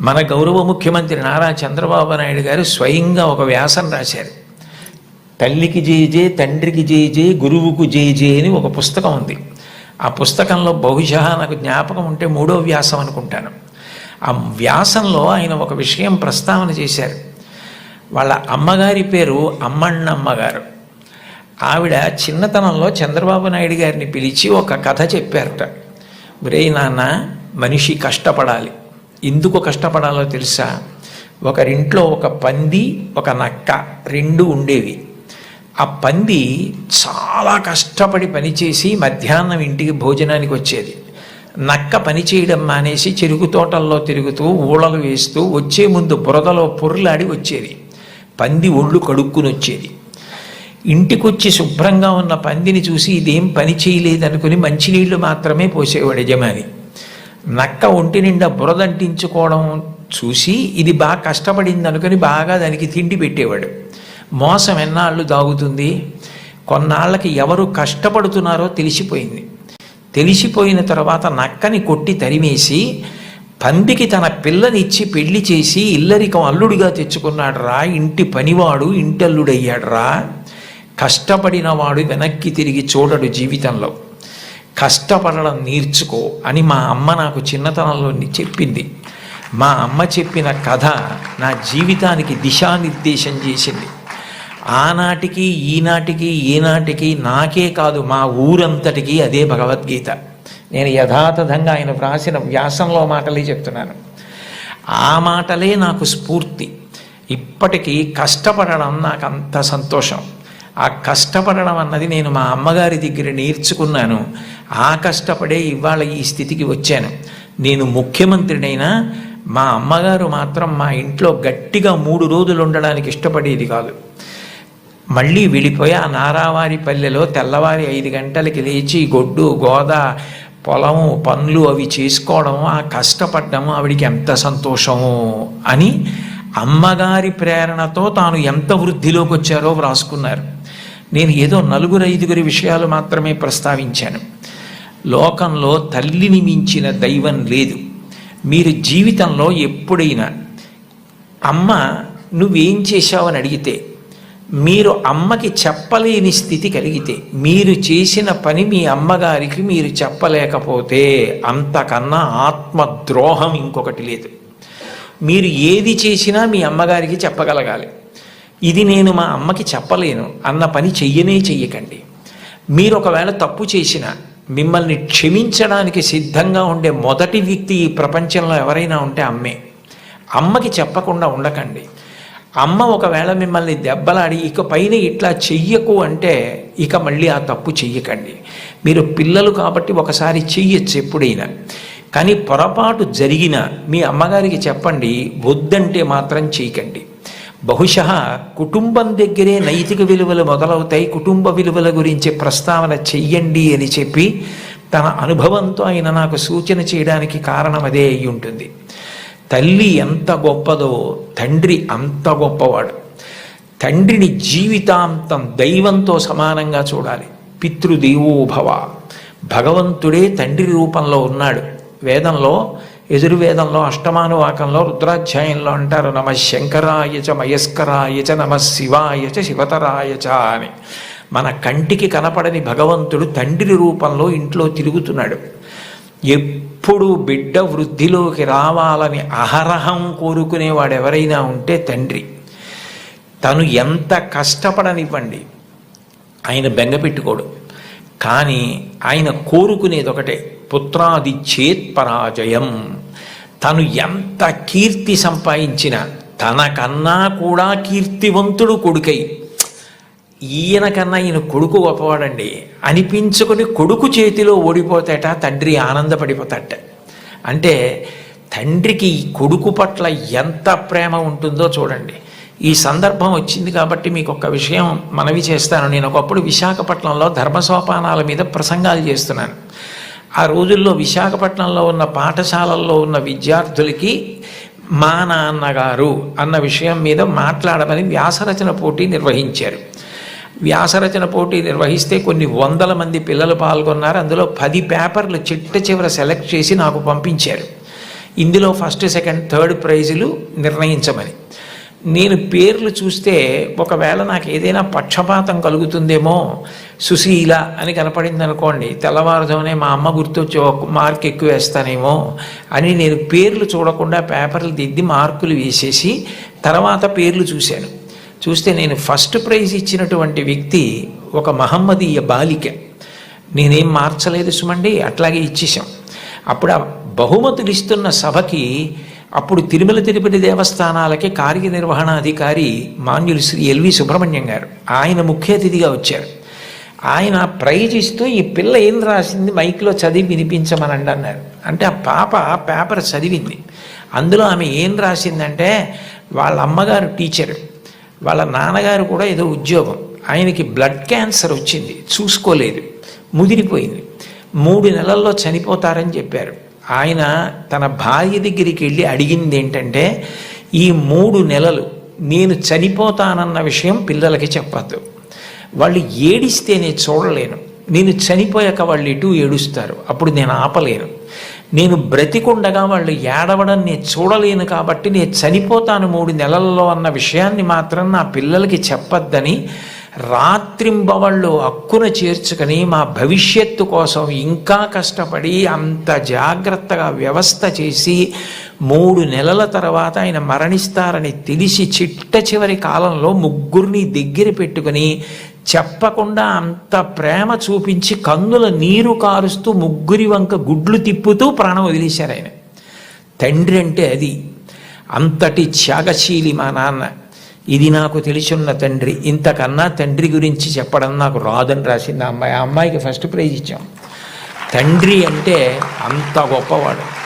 మన గౌరవ ముఖ్యమంత్రి నారా చంద్రబాబు నాయుడు గారు స్వయంగా ఒక వ్యాసం రాశారు. తల్లికి జేజే, తండ్రికి జేజే, గురువుకు జేజే అని ఒక పుస్తకం ఉంది. ఆ పుస్తకంలో బహుశా నాకు జ్ఞాపకం ఉంటే 3వ వ్యాసం అనుకుంటాను. ఆ వ్యాసంలో ఆయన ఒక విషయం ప్రస్తావన చేశారు. వాళ్ళ అమ్మగారి పేరు అమ్మಣ್ಣమ్మ గారు. ఆవిడ చిన్నతనంలో చంద్రబాబు నాయుడు గారిని పిలిచి ఒక కథ చెప్పారట. ఒరే నాన్న, మనిషి కష్టపడాలి. ఎందుకు కష్టపడాలో తెలుసా? ఒకరింట్లో ఒక పంది, ఒక నక్క రెండు ఉండేవి. ఆ పంది చాలా కష్టపడి పనిచేసి మధ్యాహ్నం ఇంటికి భోజనానికి వచ్చేది. నక్క పని చేయడం మానేసి చెరుకు తోటల్లో తిరుగుతూ ఊళలు వేస్తూ వచ్చే ముందు బురదలో పొర్లాడి వచ్చేది. పంది ఒళ్ళు కడుక్కుని వచ్చేది. ఇంటికొచ్చి శుభ్రంగా ఉన్న పందిని చూసి ఇదేం పని చేయలేదనుకుని మంచినీళ్లు మాత్రమే పోసేవాడు యజమాని. నక్క ఒంటి నిండా బురదంటించుకోవడం చూసి ఇది బాగా కష్టపడింది అనుకుని బాగా దానికి తిండి పెట్టేవాడు. మోసం ఎన్నాళ్ళు దాగుతుంది? కొన్నాళ్ళకి ఎవరు కష్టపడుతున్నారో తెలిసిపోయింది. తెలిసిపోయిన తర్వాత నక్కని కొట్టి తరిమేసి పందికి తన పిల్లనిచ్చి పెళ్లి చేసి ఇల్లరికం అల్లుడిగా తెచ్చుకున్నాడు రా. ఇంటి పనివాడు ఇంటల్లుడయ్యాడు రా. కష్టపడిన వాడు వెనక్కి తిరిగి చూడడు జీవితంలో. కష్టపడడం నేర్చుకో అని మా అమ్మ నాకు చిన్నతనంలో చెప్పింది. మా అమ్మ చెప్పిన కథ నా జీవితానికి దిశానిర్దేశం చేసింది. ఆనాటికి ఈనాటికి ఏనాటికి నాకే కాదు మా ఊరంతటికి అదే భగవద్గీత. నేను యథాతథంగా ఆయన వ్రాసిన వ్యాసంలో మాటలే చెప్తున్నాను. ఆ మాటలే నాకు స్ఫూర్తి. ఇప్పటికీ కష్టపడడం నాకు అంత సంతోషం. ఆ కష్టపడడం అన్నది నేను మా అమ్మగారి దగ్గర నేర్చుకున్నాను. ఆ కష్టపడే ఇవాళ ఈ స్థితికి వచ్చాను. నేను ముఖ్యమంత్రినైనా మా అమ్మగారు మాత్రం మా ఇంట్లో గట్టిగా 3 రోజులు ఉండడానికి ఇష్టపడేది కాదు. మళ్ళీ వెళ్ళిపోయి ఆ నారావారి పల్లెలో తెల్లవారి 5 గంటలకి లేచి గొడ్డు గోద పొలము పనులు అవి చేసుకోవడం, ఆ కష్టపడ్డము ఆవిడికి ఎంత సంతోషము అని అమ్మగారి ప్రేరణతో తాను ఎంత వృద్ధిలోకి వచ్చారో వ్రాసుకున్నారు. నేను ఏదో 4-5 విషయాలు మాత్రమే ప్రస్తావించాను. లోకంలో తల్లిని మించిన దైవం లేదు. మీరు జీవితంలో ఎప్పుడైనా అమ్మ నువ్వేం చేశావని అడిగితే, మీరు అమ్మకి చెప్పలేని స్థితి కలిగితే, మీరు చేసిన పని మీ అమ్మగారికి మీరు చెప్పలేకపోతే అంతకన్నా ఆత్మద్రోహం ఇంకొకటి లేదు. మీరు ఏది చేసినా మీ అమ్మగారికి చెప్పగలగాలి. ఇది నేను మా అమ్మకి చెప్పలేను అన్న పని చెయ్యకండి. మీరు ఒకవేళ తప్పు చేసినా మిమ్మల్ని క్షమించడానికి సిద్ధంగా ఉండే మొదటి వ్యక్తి ఈ ప్రపంచంలో ఎవరైనా ఉంటే అమ్మే. అమ్మకి చెప్పకుండా ఉండకండి. అమ్మ ఒకవేళ మిమ్మల్ని దెబ్బలాడి ఇక పైన ఇట్లా చెయ్యకు అంటే ఇక మళ్ళీ ఆ తప్పు చెయ్యకండి. మీరు పిల్లలు కాబట్టి ఒకసారి చెయ్యొచ్చు ఎప్పుడైనా, కానీ పొరపాటు జరిగినా మీ అమ్మగారికి చెప్పండి. వద్దంటే మాత్రం చేయకండి. బహుశా కుటుంబం దగ్గరే నైతిక విలువలు మొదలవుతాయి. కుటుంబ విలువల గురించి ప్రస్తావన చెయ్యండి అని చెప్పి తన అనుభవంతో ఆయన నాకు సూచన చేయడానికి కారణం అదే అయి ఉంటుంది. తల్లి ఎంత గొప్పదో తండ్రి అంత గొప్పవాడు. తండ్రిని జీవితాంతం దైవంతో సమానంగా చూడాలి. పితృదేవో భవ. భగవంతుడే తండ్రి రూపంలో ఉన్నాడు. వేదంలో యజుర్వేదంలో అష్టమానువాకంలో రుద్రాధ్యాయంలో అంటారు, నమ శంకరాయచ మయస్కరాయచ నమ శివాయచ శివతరాయచ అని. మన కంటికి కనపడని భగవంతుడు తండ్రి రూపంలో ఇంట్లో తిరుగుతున్నాడు. ఎప్పుడు బిడ్డ వృద్ధిలోకి రావాలని అహరహం కోరుకునేవాడు ఎవరైనా ఉంటే తండ్రి. తను ఎంత కష్టపడనివ్వండి, ఆయన బెంగపెట్టుకోడు. కానీ ఆయన కోరుకునేది ఒకటే, పుత్రాది చేత్ పరాజయం. తను ఎంత కీర్తి సంపాదించినా తనకన్నా కూడా కీర్తివంతుడు కొడుకై, ఈయన కన్నా ఈయన కొడుకు గొప్పవాడండి అనిపించుకొని కొడుకు చేతిలో ఓడిపోతాట తండ్రి ఆనందపడిపోతాట. అంటే తండ్రికి ఈ కొడుకు పట్ల ఎంత ప్రేమ ఉంటుందో చూడండి. ఈ సందర్భం వచ్చింది కాబట్టి మీకు ఒక విషయం మనవి చేస్తాను. నేను ఒకప్పుడు విశాఖపట్నంలో ధర్మసోపానాల మీద ప్రసంగాలు చేస్తున్నాను. ఆ రోజుల్లో విశాఖపట్నంలో ఉన్న పాఠశాలల్లో ఉన్న విద్యార్థులకి మా నాన్నగారు అన్న విషయం మీద మాట్లాడమని వ్యాసరచన పోటీ నిర్వహించారు. వ్యాసరచన పోటీ నిర్వహిస్తే కొన్ని 100 మంది పిల్లలు పాల్గొన్నారు. అందులో 10 పేపర్లు చిట్ట చివర సెలెక్ట్ చేసి నాకు పంపించారు. ఇందులో ఫస్ట్ సెకండ్ థర్డ్ ప్రైజులు నిర్ణయించమని. నేను పేర్లు చూస్తే ఒకవేళ నాకు ఏదైనా పక్షపాతం కలుగుతుందేమో, సుశీల అని కనపడింది అనుకోండి, తెల్లవారుజామునే మా అమ్మ గుర్తొచ్చి ఒక మార్క్ ఎక్కువ వేస్తానేమో అని నేను పేర్లు చూడకుండా పేపర్లు దిద్ది మార్కులు వేసేసి తర్వాత పేర్లు చూశాను. చూస్తే నేను ఫస్ట్ ప్రైజ్ ఇచ్చినటువంటి వ్యక్తి ఒక మహమ్మదీయ బాలిక. నేనేం మార్చలేదు సుమండి, అట్లాగే ఇచ్చేసాం. అప్పుడు ఆ బహుమతులు ఇస్తున్న సభకి అప్పుడు తిరుమల తిరుపతి దేవస్థానాలకి కార్యనిర్వహణాధికారి మాన్యులు శ్రీ ఎల్వి సుబ్రహ్మణ్యం గారు, ఆయన ముఖ్య అతిథిగా వచ్చారు. ఆయన ప్రైజ్ ఇస్తూ ఈ పిల్ల ఏం రాసింది మైక్లో చదివి వినిపించమనండి అన్నారు. అంటే ఆ పాప పేపర్ చదివింది. అందులో ఆమె ఏం రాసిందంటే, వాళ్ళ అమ్మగారు టీచరు, వాళ్ళ నాన్నగారు కూడా ఏదో ఉద్యోగం, ఆయనకి బ్లడ్ క్యాన్సర్ వచ్చింది, చూసుకోలేదు, ముదిరిపోయింది, 3 నెలల్లో చనిపోతారని చెప్పారు. ఆయన తన భార్య దగ్గరికి వెళ్ళి అడిగింది ఏంటంటే, ఈ 3 నెలలు నేను చనిపోతానన్న విషయం పిల్లలకి చెప్పద్దు, వాళ్ళు ఏడిస్తే నేను చూడలేను, నేను చనిపోయాక వాళ్ళు ఎటు ఏడుస్తారు, అప్పుడు నేను ఆపలేను, నేను బ్రతికుండగా వాళ్ళు ఏడవడం నేను చూడలేను, కాబట్టి నేను చనిపోతాను 3 నెలల్లో అన్న విషయాన్ని మాత్రం నా పిల్లలకి చెప్పద్దని రాత్రింబవళ్ళు హక్కున చేర్చుకొని మా భవిష్యత్తు కోసం ఇంకా కష్టపడి అంత జాగ్రత్తగా వ్యవస్థ చేసి 3 నెలల తర్వాత ఆయన మరణిస్తారని తెలిసి చిట్ట చివరి కాలంలో 3 దగ్గర పెట్టుకుని చెప్పకుండా అంత ప్రేమ చూపించి కన్నుల నీరు కారుస్తూ 3 వంక గుడ్లు తిప్పుతూ ప్రాణం వదిలేశారు ఆయన. తండ్రి అంటే అది, అంతటి త్యాగశీలి మా నాన్న. ఇది నాకు తెలిసున్న తండ్రి, ఇంతకన్నా తండ్రి గురించి చెప్పడం నాకు రాదని రాసింది ఆ అమ్మాయి. ఆ అమ్మాయికి ఫస్ట్ ప్రైజ్ ఇచ్చాం. తండ్రి అంటే అంత గొప్పవాడు.